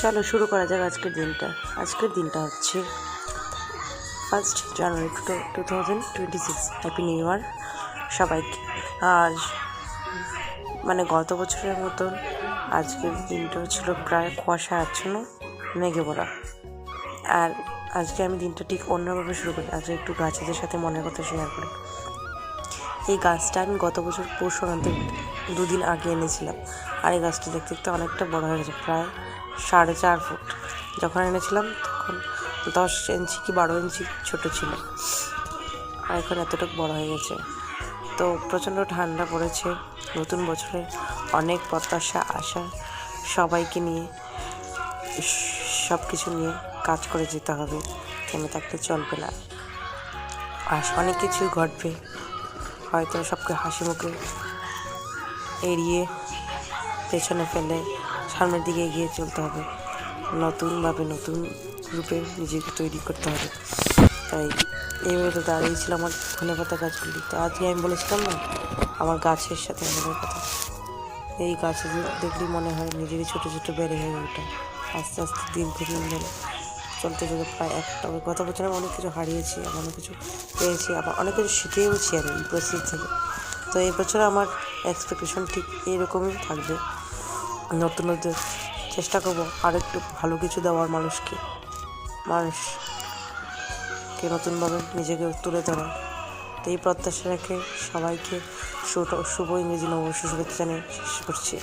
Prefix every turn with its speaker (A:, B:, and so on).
A: চলো শুরু করা যাক আজকের দিনটা হচ্ছে 1 জানুয়ারি 2026। হ্যাপি নিউ ইয়ার সবাইকে। আর গত বছরের মতন আজকের দিনটা ছিল প্রায় কুয়াশা আচ্ছন্ন, মেঘে ভরা। আর আজকে আমি দিনটা ঠিক অন্যভাবে শুরু করি। আজকে একটু গাছেদের সাথে মনের কথা শেয়ার করি। এই গাছটা আমি গত বছর পৌষ সংক্রান্তির 2 দিন আগে এনেছিলাম। আর এই গাছটা দেখতে দেখতে অনেকটা বড় হয়ে গেছে, প্রায় 4.5 ফুট। যখন এনেছিলাম তখন 10 ইঞ্চি কি 12 ইঞ্চি ছোট ছিল, আর এখন এতটুকু বড় হয়ে গেছে। তো প্রচণ্ড ঠান্ডা পড়েছে। নতুন বছরে অনেক প্রত্যাশা, আশা, সবাইকে নিয়ে সব কিছু নিয়ে কাজ করে যেতে হবে, থেমে থাকলে চলবে না। আর অনেক কিছুই ঘটবে, হয়তো সবকে হাসি মুখে এড়িয়ে পেছনে ফেলে সামনের দিকে এগিয়ে চলতে হবে। নতুনভাবে নতুন রূপে নিজেকে তৈরি করতে হবে। তাই এইভাবে তো দাঁড়িয়েছিল আমার ধনেপাতা গাছগুলি। তো আজকে আমি বলেছিলাম না আমার গাছের সাথে মনের কথা। এই গাছে দেখলেই মনে হয় নিজেরই ছোটো ছোটো বেড়ে হয়ে ওঠা। আস্তে আস্তে দিন চলতে চলতে প্রায় একটা গত বছর আমি অনেক কিছু হারিয়েছি, অনেক কিছু পেয়েছি, আবার অনেক কিছু শিখেওছি আমি এই পরিস্থিতি থেকে। তো এই বছর আমার এক্সপেকটেশন ঠিক এইরকমই থাকবে। নতুন চেষ্টা করবো আর একটু ভালো কিছু দেওয়ার, মানুষকে নতুনভাবে নিজেকে তুলে ধরা। তো এই প্রত্যাশা রেখে সবাইকে শুভ ইংরেজি নববর্ষ শুভেচ্ছা জানিয়ে শেষ করছি।